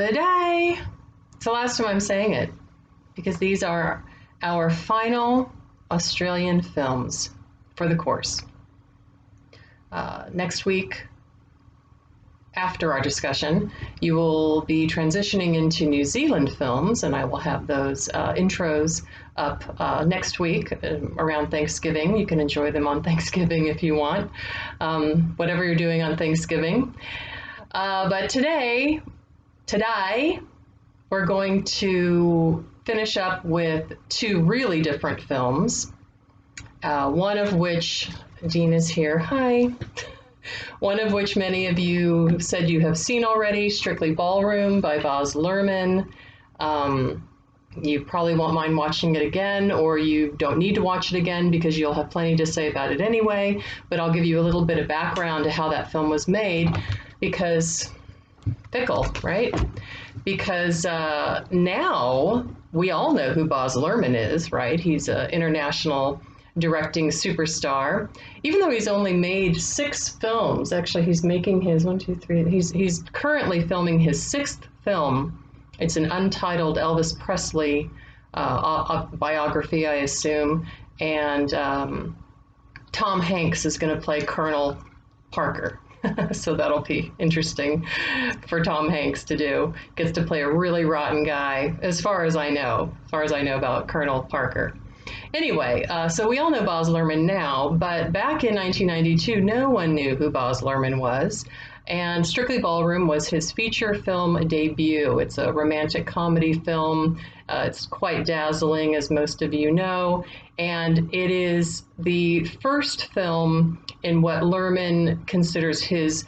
today, it's the last time I'm saying it, because these are our final Australian films for the course. Next week, after our discussion, you will be transitioning into New Zealand films, and I will have those intros up next week around Thanksgiving. You can enjoy them on Thanksgiving if you want, whatever you're doing on Thanksgiving. But today, we're going to finish up with two really different films, one of which, Dean is here, hi. One of which many of you said you have seen already, Strictly Ballroom by Baz Luhrmann. You probably won't mind watching it again, or you don't need to watch it again because you'll have plenty to say about it anyway, but I'll give you a little bit of background to how that film was made, because fickle, right? Because now we all know who Baz Luhrmann is, right? He's an international directing superstar, even though he's only made 6 films. Actually, he's making his he's currently filming his 6th film. It's an untitled Elvis Presley biography, I assume, and Tom Hanks is going to play Colonel Parker. So that'll be interesting for Tom Hanks to do. Gets to play a really rotten guy, as far as I know about Colonel Parker. Anyway, so we all know Baz Luhrmann now, but back in 1992, no one knew who Baz Luhrmann was, and Strictly Ballroom was his feature film debut. It's a romantic comedy film. It's quite dazzling, as most of you know, and it is the first film in what Luhrmann considers his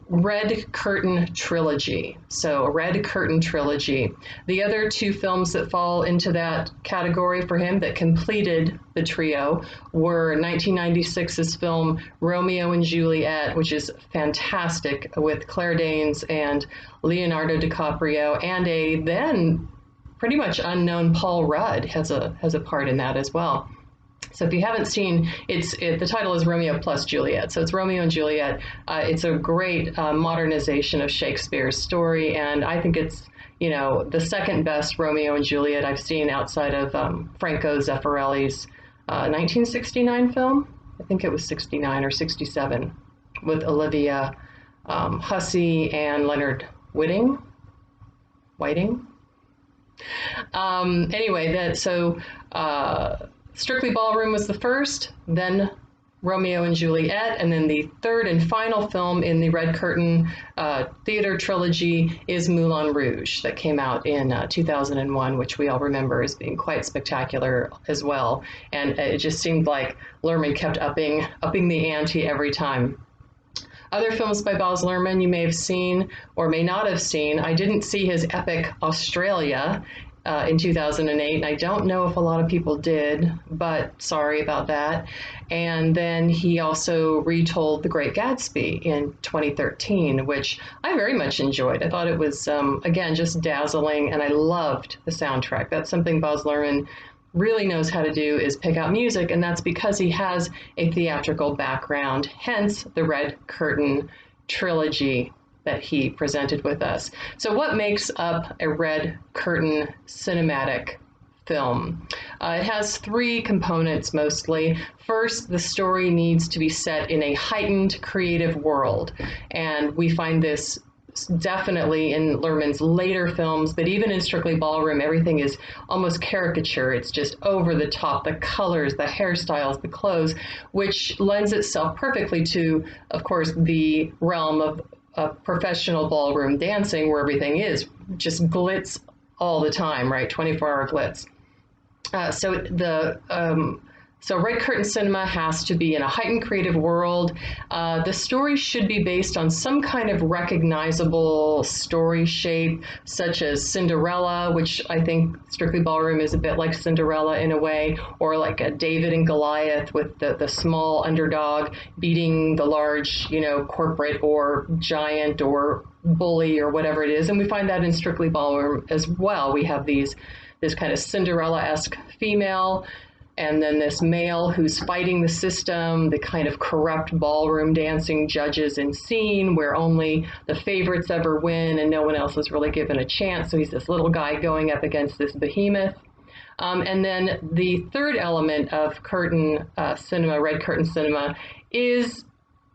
Red Curtain trilogy. So a Red Curtain trilogy. The other 2 films that fall into that category for him that completed the trio were 1996's film Romeo and Juliet, which is fantastic, with Claire Danes and Leonardo DiCaprio, and a then pretty much unknown Paul Rudd has a part in that as well. So if you haven't seen, the title is Romeo plus Juliet. So it's Romeo and Juliet. It's a great modernization of Shakespeare's story, and I think it's, the second best Romeo and Juliet I've seen outside of Franco Zeffirelli's 1969 film. I think it was 69 or 67, with Olivia Hussey and Leonard Whiting. Anyway, Strictly Ballroom was the first, then Romeo and Juliet, and then the third and final film in the Red Curtain theater trilogy is Moulin Rouge, that came out in 2001, which we all remember as being quite spectacular as well. And it just seemed like Luhrmann kept upping the ante every time. Other films by Baz Luhrmann you may have seen or may not have seen. I didn't see his epic Australia in 2008, and I don't know if a lot of people did, but sorry about that. And then he also retold The Great Gatsby in 2013, which I very much enjoyed. I thought it was, again, just dazzling, and I loved the soundtrack. That's something Baz Luhrmann really knows how to do, is pick out music, and that's because he has a theatrical background, hence the Red Curtain trilogy that he presented with us. So what makes up a Red Curtain cinematic film? It has 3 components mostly. First, the story needs to be set in a heightened creative world, and we find this definitely in Luhrmann's later films, but even in Strictly Ballroom, everything is almost caricature. It's just over the top, the colors, the hairstyles, the clothes, which lends itself perfectly to, of course, the realm of professional ballroom dancing, where everything is just glitz all the time, right? 24-hour glitz. So Red Curtain cinema has to be in a heightened creative world. The story should be based on some kind of recognizable story shape, such as Cinderella, which I think Strictly Ballroom is a bit like Cinderella in a way, or like a David and Goliath, with the small underdog beating the large, corporate or giant or bully or whatever it is. And we find that in Strictly Ballroom as well. We have this kind of Cinderella-esque female and then this male who's fighting the system, the kind of corrupt ballroom dancing judges in scene where only the favorites ever win and no one else is really given a chance. So he's this little guy going up against this behemoth. And then the third element of curtain cinema, red curtain cinema, is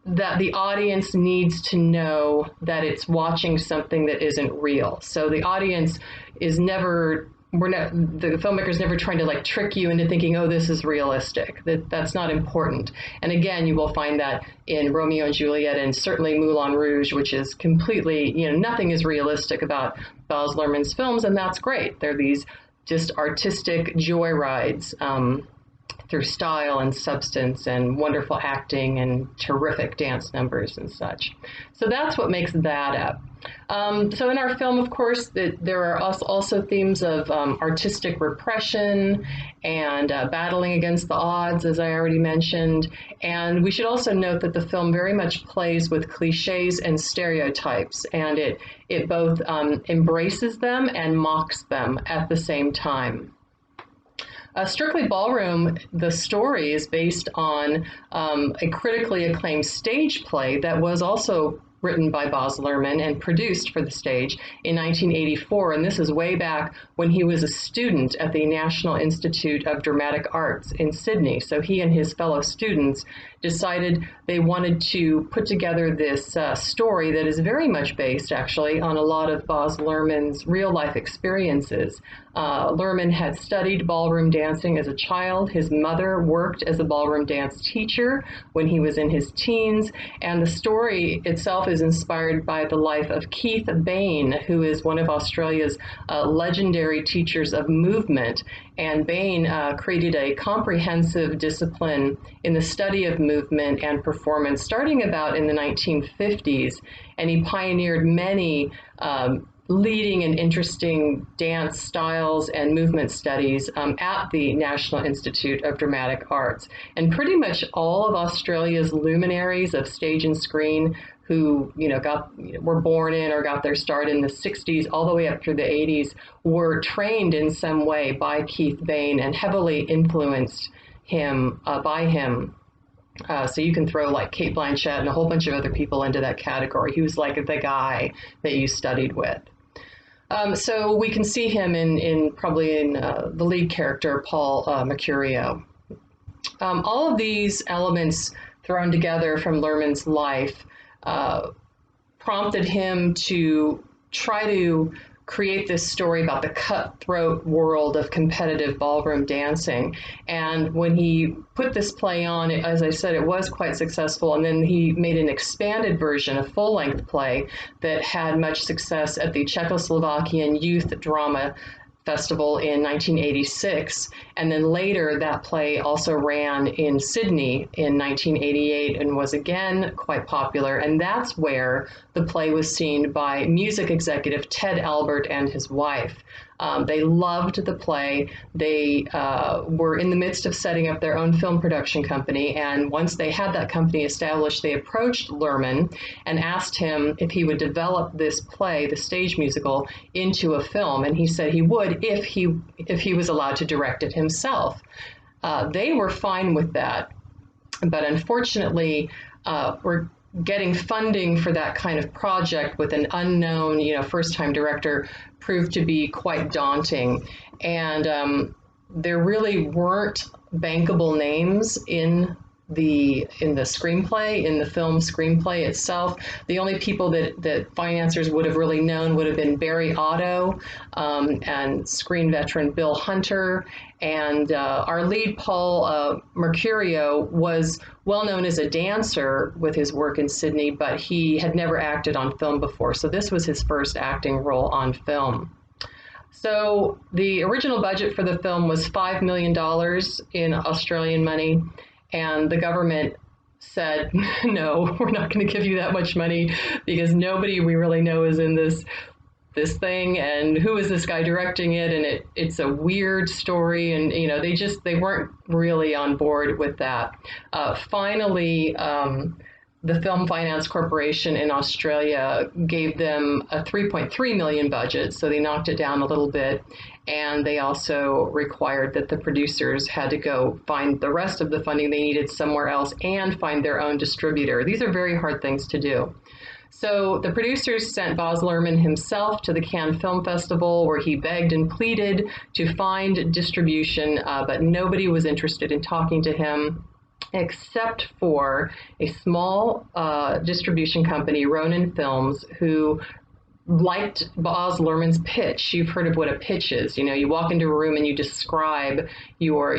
that the audience needs to know that it's watching something that isn't real. So the audience is never, the filmmaker's never trying to like trick you into thinking, oh, this is realistic. That's not important. And again, you will find that in Romeo and Juliet and certainly Moulin Rouge, which is completely, nothing is realistic about Baz Luhrmann's films, and that's great. They're these just artistic joyrides through style and substance and wonderful acting and terrific dance numbers and such. So that's what makes that up. So in our film, of course, there are also themes of artistic repression and battling against the odds, as I already mentioned. And we should also note that the film very much plays with cliches and stereotypes, and it both embraces them and mocks them at the same time. Strictly Ballroom, the story is based on a critically acclaimed stage play that was also written by Baz Luhrmann and produced for the stage in 1984. And this is way back when he was a student at the National Institute of Dramatic Arts in Sydney. So he and his fellow students decided they wanted to put together this story that is very much based, actually, on a lot of Baz Luhrmann's real-life experiences. Luhrmann had studied ballroom dancing as a child. His mother worked as a ballroom dance teacher when he was in his teens, and the story itself is inspired by the life of Keith Bain, who is one of Australia's legendary teachers of movement. And Bain created a comprehensive discipline in the study of movement and performance starting about in the 1950s, and he pioneered many leading and interesting dance styles and movement studies at the National Institute of Dramatic Arts. And pretty much all of Australia's luminaries of stage and screen who were born in or got their start in the 60s all the way up through the 80s were trained in some way by Keith Bain and heavily influenced by him. So you can throw like Cate Blanchett and a whole bunch of other people into that category. He was like the guy that you studied with. So we can see him in the lead character, Paul Mercurio. All of these elements thrown together from Luhrmann's life prompted him to try to create this story about the cutthroat world of competitive ballroom dancing. And when he put this play on, as I said, it was quite successful. And then he made an expanded version, a full-length play that had much success at the Czechoslovakian Youth Drama Festival in 1986, and then later that play also ran in Sydney in 1988 and was again quite popular, and that's where the play was seen by music executive Ted Albert and his wife. They loved the play. They were in the midst of setting up their own film production company, and once they had that company established, they approached Luhrmann and asked him if he would develop this play, the stage musical, into a film, and he said he would if he was allowed to direct it himself. They were fine with that, but unfortunately, we're getting funding for that kind of project with an unknown, first-time director proved to be quite daunting. And there really weren't bankable names in the screenplay, in the film screenplay itself. The only people that financiers would have really known would have been Barry Otto and screen veteran Bill Hunter. And our lead, Paul Mercurio, was well known as a dancer with his work in Sydney, but he had never acted on film before. So this was his first acting role on film. So the original budget for the film was $5 million in Australian money. And the government said, no, we're not going to give you that much money because nobody we really know is in this thing, and who is this guy directing it, and it's a weird story, and they weren't really on board with that. Finally, the Film Finance Corporation in Australia gave them a 3.3 million budget, so they knocked it down a little bit. And they also required that the producers had to go find the rest of the funding they needed somewhere else and find their own distributor. These are very hard things to do. So the producers sent Baz Luhrmann himself to the Cannes Film Festival, where he begged and pleaded to find distribution, but nobody was interested in talking to him except for a small distribution company, Ronin Films, who liked Baz Luhrmann's pitch. You've heard of what a pitch is. You know, you walk into a room and you describe your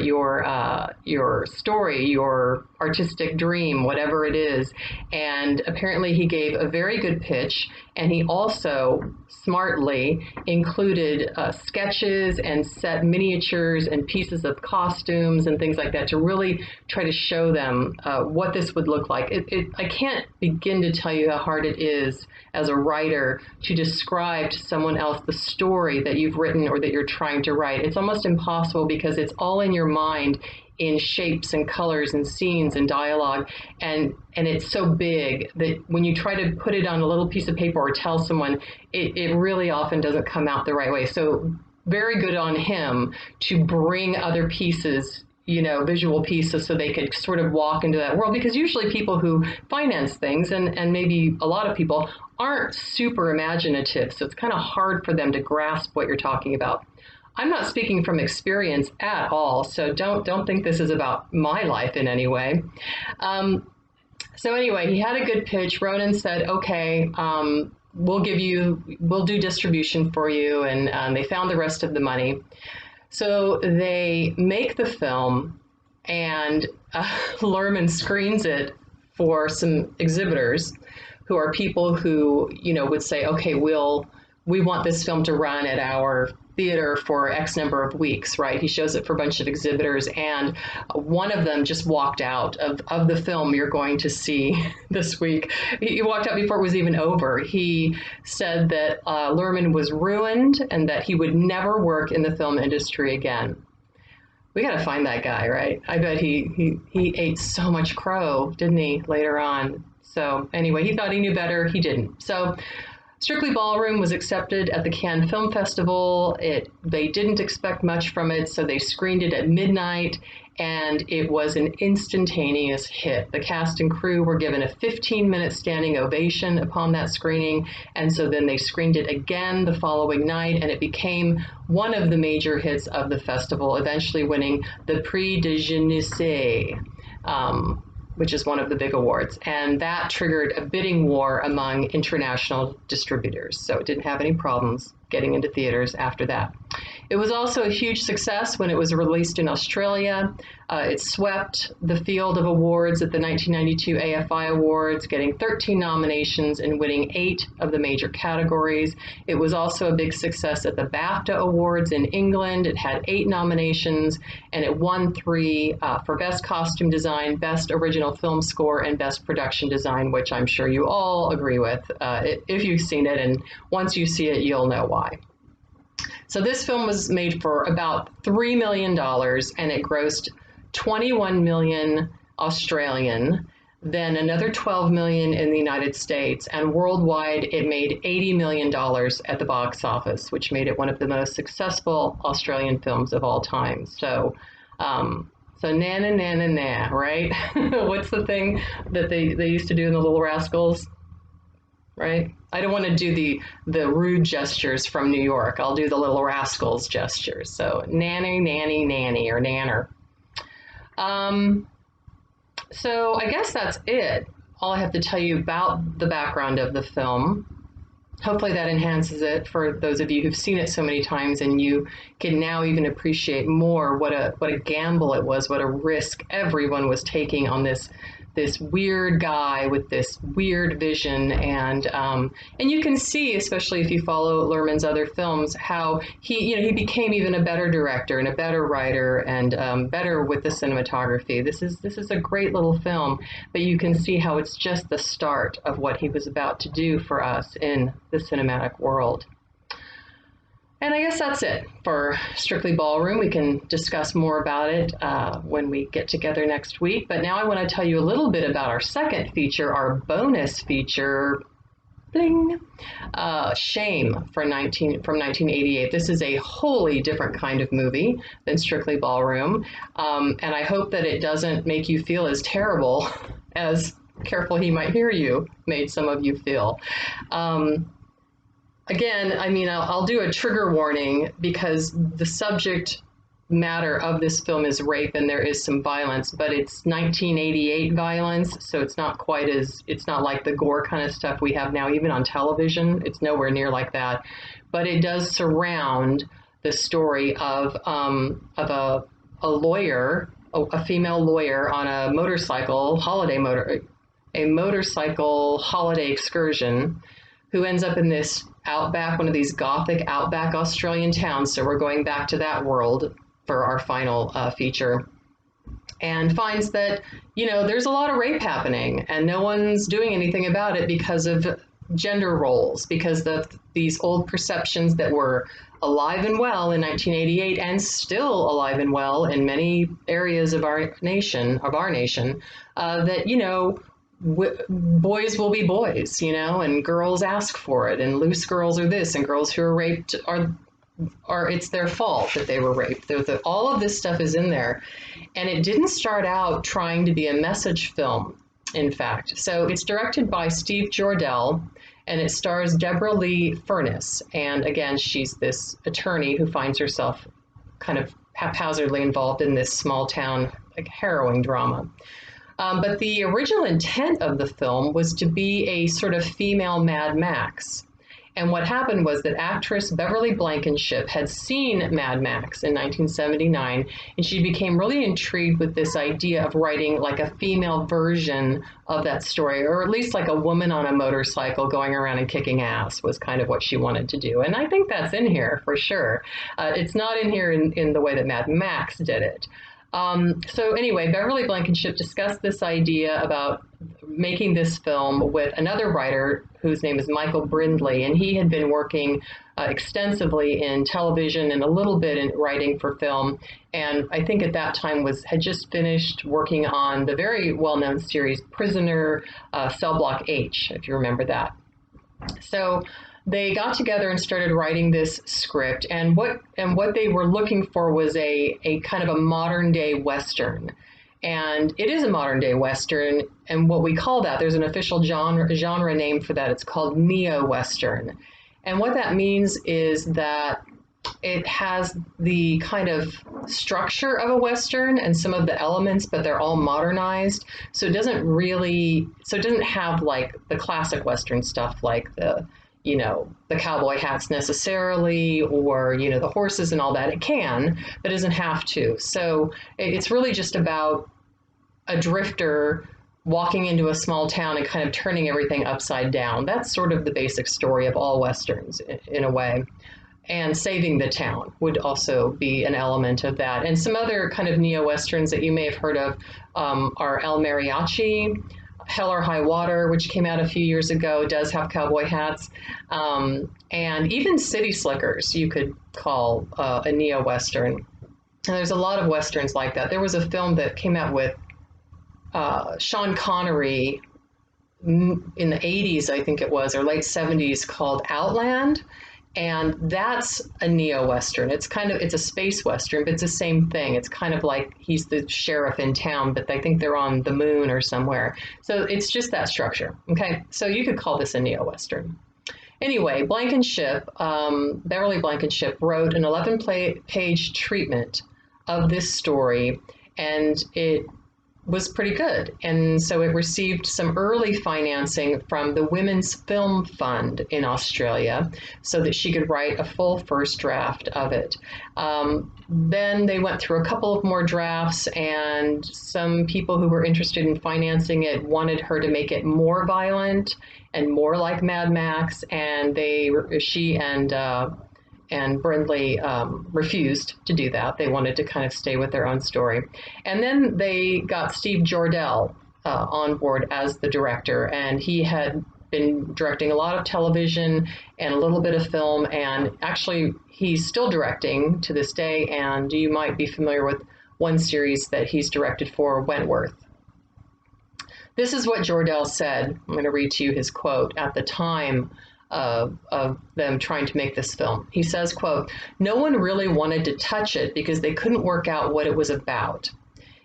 story, your artistic dream, whatever it is. And apparently he gave a very good pitch, and he also smartly included sketches and set miniatures and pieces of costumes and things like that to really try to show them what this would look like. I can't begin to tell you how hard it is as a writer to describe to someone else the story that you've written or that you're trying to write. It's almost impossible because it's all in your mind in shapes and colors and scenes and dialogue, and it's so big that when you try to put it on a little piece of paper or tell someone, it really often doesn't come out the right way. So very good on him to bring other pieces, you know, visual pieces, so they could sort of walk into that world, because usually people who finance things, and maybe a lot of people, aren't super imaginative, so it's kind of hard for them to grasp what you're talking about. I'm not speaking from experience at all, so don't think this is about my life in any way. So anyway, he had a good pitch. Ronan said, okay, we'll do distribution for you, and they found the rest of the money. So they make the film, and Luhrmann screens it for some exhibitors who are people who, you know, would say, okay, we want this film to run at our theater for X number of weeks, right? He shows it for a bunch of exhibitors, and one of them just walked out of the film you're going to see this week. He walked out before it was even over. He said that Luhrmann was ruined and that he would never work in the film industry again. We got to find that guy, right? I bet he ate so much crow, didn't he, later on? So anyway, he thought he knew better. He didn't. So Strictly Ballroom was accepted at the Cannes Film Festival. They didn't expect much from it, so they screened it at midnight, and it was an instantaneous hit. The cast and crew were given a 15-minute standing ovation upon that screening, and so then they screened it again the following night, and it became one of the major hits of the festival, eventually winning the Prix de Jeunesse, which is one of the big awards. And that triggered a bidding war among international distributors. So it didn't have any problems getting into theaters after that. It was also a huge success when it was released in Australia. It swept the field of awards at the 1992 AFI Awards, getting 13 nominations and winning 8 of the major categories. It was also a big success at the BAFTA Awards in England. It had 8 nominations, and it won 3 for Best Costume Design, Best Original Film Score, and Best Production Design, which I'm sure you all agree with if you've seen it, and once you see it, you'll know why. So this film was made for about $3 million, and it grossed 21 million Australian, then another 12 million in the United States, and worldwide it made $80 million at the box office, which made it one of the most successful Australian films of all time. So na na na na na, right? What's the thing that they used to do in the Little Rascals? Right? I don't want to do the ROUGE gestures from New York. I'll do the Little Rascals gestures. So nanny, nanny, nanny, or nanner. So I guess that's it. All I have to tell you about the background of the film. Hopefully that enhances it for those of you who've seen it so many times, and you can now even appreciate more what a gamble it was, what a risk everyone was taking on this weird guy with this weird vision, and you can see, especially if you follow Luhrmann's other films, how he became even a better director and a better writer, and better with the cinematography. This is a great little film, but you can see how it's just the start of what he was about to do for us in the cinematic world. And I guess that's it for Strictly Ballroom. We can discuss more about it when we get together next week. But now I want to tell you a little bit about our second feature, our bonus feature, bling, Shame from 1988. This is a wholly different kind of movie than Strictly Ballroom. And I hope that it doesn't make you feel as terrible as Careful He Might Hear You made some of you feel. Again, I mean, I'll do a trigger warning because the subject matter of this film is rape and there is some violence, but it's 1988 violence, so it's not like the gore kind of stuff we have now, even on television. It's nowhere near like that. But it does surround the story of a lawyer, a female lawyer on a motorcycle holiday excursion, who ends up in this outback, one of these gothic outback Australian towns. So we're going back to that world for our final feature, and finds that, there's a lot of rape happening and no one's doing anything about it because of gender roles, because of these old perceptions that were alive and well in 1988 and still alive and well in many areas of our nation, that, boys will be boys, and girls ask for it, and loose girls are this, and girls who are raped are it's their fault that they were raped. All of this stuff is in there, and it didn't start out trying to be a message film, in fact. So it's directed by Steve Jordell, and it stars Deborah Lee Furness, and again, she's this attorney who finds herself kind of haphazardly involved in this small town, like, harrowing drama. But the original intent of the film was to be a sort of female Mad Max. And what happened was that actress Beverly Blankenship had seen Mad Max in 1979, and she became really intrigued with this idea of writing like a female version of that story, or at least like a woman on a motorcycle going around and kicking ass was kind of what she wanted to do. And I think that's in here for sure. It's not in here in the way that Mad Max did it. So anyway, Beverly Blankenship discussed this idea about making this film with another writer whose name is Michael Brindley, and he had been working extensively in television and a little bit in writing for film, and I think at that time had just finished working on the very well-known series Prisoner, Cell Block H, if you remember that. So they got together and started writing this script, and what they were looking for was a kind of a modern day Western. And it is a modern day Western, and what we call that, there's an official genre name for that. It's called neo-Western. And what that means is that it has the kind of structure of a Western and some of the elements, but they're all modernized. So it doesn't have like the classic Western stuff, like the cowboy hats necessarily, or, the horses and all that. It can, but it doesn't have to. So it's really just about a drifter walking into a small town and kind of turning everything upside down. That's sort of the basic story of all Westerns in a way. And saving the town would also be an element of that. And some other kind of neo-Westerns that you may have heard of are El Mariachi, Hell or High Water, which came out a few years ago, does have cowboy hats. And even City Slickers, you could call a neo-Western. And there's a lot of Westerns like that. There was a film that came out with Sean Connery in the 80s, I think it was, or late 70s, called Outland. And that's a neo-Western. It's a space Western, but it's the same thing. It's kind of like he's the sheriff in town, but I think they're on the moon or somewhere. So it's just that structure. Okay, so you could call this a neo-Western. Anyway, Beverly Blankenship wrote an 11-page treatment of this story, and it was pretty good. And so it received some early financing from the Women's Film Fund in Australia so that she could write a full first draft of it. Then they went through a couple of more drafts, and some people who were interested in financing it wanted her to make it more violent and more like Mad Max, and she and Brindley refused to do that. They wanted to kind of stay with their own story. And then they got Steve Jordell on board as the director, and he had been directing a lot of television and a little bit of film, and actually he's still directing to this day, and you might be familiar with one series that he's directed for, Wentworth. This is what Jordell said. I'm going to read to you his quote at the time of them trying to make this film. He says, quote, "No one really wanted to touch it because they couldn't work out what it was about.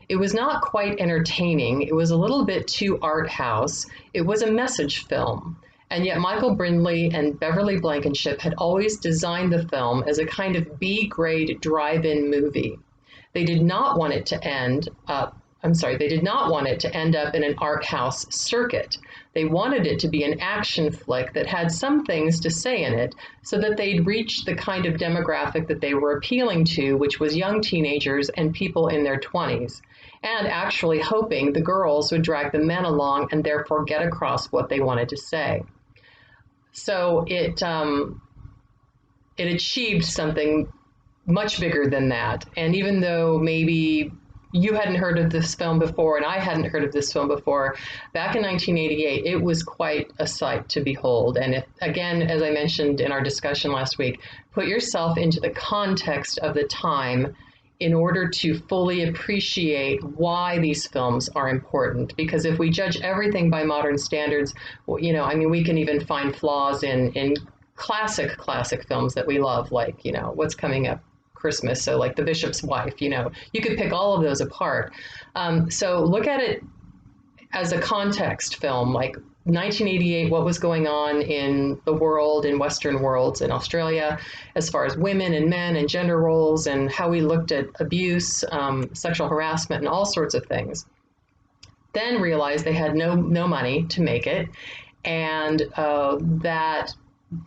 It was not quite entertaining. It was a little bit too art house. It was a message film. And yet Michael Brindley and Beverly Blankenship had always designed the film as a kind of B-grade drive-in movie. They did not want it to end up they did not want it to end up in an art house circuit. They wanted it to be an action flick that had some things to say in it so that they'd reach the kind of demographic that they were appealing to, which was young teenagers and people in their 20s, and actually hoping the girls would drag the men along and therefore get across what they wanted to say." So it achieved something much bigger than that. And even though maybe you hadn't heard of this film before and I hadn't heard of this film before, back in 1988, it was quite a sight to behold. And if, again, as I mentioned in our discussion last week, put yourself into the context of the time in order to fully appreciate why these films are important. Because if we judge everything by modern standards, you know, I mean, we can even find flaws in classic films that we love, like, you know, what's coming up, Christmas, so like The Bishop's Wife, you know, you could pick all of those apart. So look at it as a context film, like 1988, what was going on in the world, in Western worlds, in Australia, as far as women and men and gender roles and how we looked at abuse, sexual harassment, and all sorts of things. Then realized they had no money to make it, and that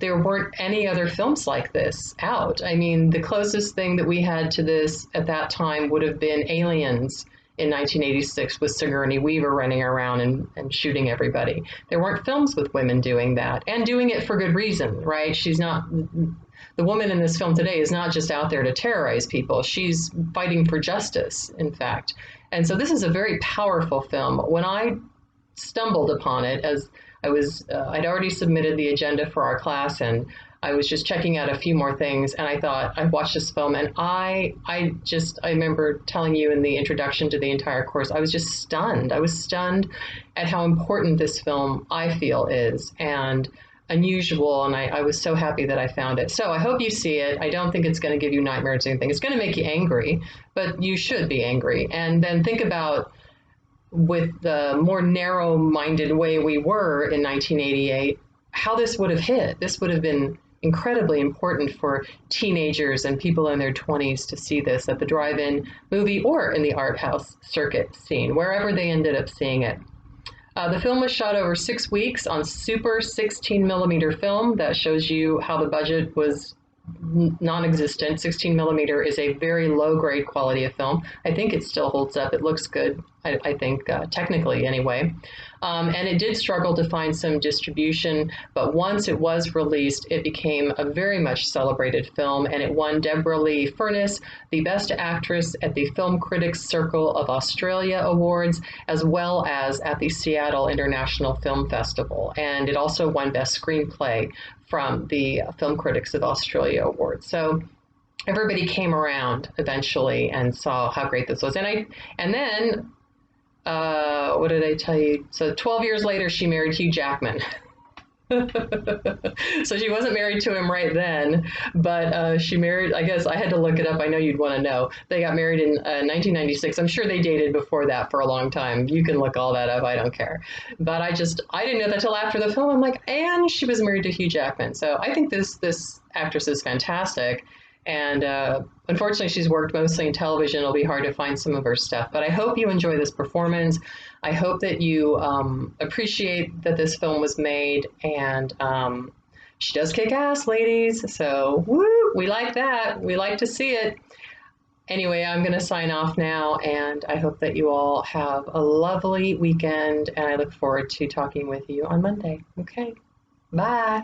there weren't any other films like this out. I mean, the closest thing that we had to this at that time would have been Aliens in 1986 with Sigourney Weaver running around and shooting everybody. There weren't films with women doing that, and doing it for good reason, right? She's not, the woman in this film today is not just out there to terrorize people. She's fighting for justice, in fact. And so this is a very powerful film. When I stumbled upon it, as I was, I'd already submitted the agenda for our class, and I was just checking out a few more things, and I thought, I watched this film, and I remember telling you in the introduction to the entire course, I was just stunned. I was stunned at how important this film, I feel, is, and unusual, and I was so happy that I found it. So I hope you see it. I don't think it's going to give you nightmares or anything. It's going to make you angry, but you should be angry. And then think about, with the more narrow-minded way we were in 1988, how this would have hit. This would have been incredibly important for teenagers and people in their 20s to see this at the drive-in movie or in the art house circuit scene, wherever they ended up seeing it. The film was shot over 6 weeks on super 16mm film. That shows you how the budget was non-existent. 16mm is a very low-grade quality of film. I think it still holds up. It looks good, I think, technically anyway. And it did struggle to find some distribution, but once it was released, it became a very much celebrated film, and it won Deborah Lee Furness the Best Actress at the Film Critics Circle of Australia Awards, as well as at the Seattle International Film Festival. And it also won Best Screenplay from the Film Critics of Australia Awards. So everybody came around eventually and saw how great this was. And then what did I tell you? So 12 years later, she married Hugh Jackman. So she wasn't married to him right then, but she married, I guess I had to look it up. I know you'd want to know. They got married in 1996. I'm sure they dated before that for a long time. You can look all that up. I don't care. But I didn't know that till after the film. I'm like, and she was married to Hugh Jackman. So I think this actress is fantastic. And unfortunately, she's worked mostly in television. It'll be hard to find some of her stuff. But I hope you enjoy this performance. I hope that you appreciate that this film was made. And she does kick ass, ladies. So, woo, we like that. We like to see it. Anyway, I'm going to sign off now. And I hope that you all have a lovely weekend. And I look forward to talking with you on Monday. Okay, bye.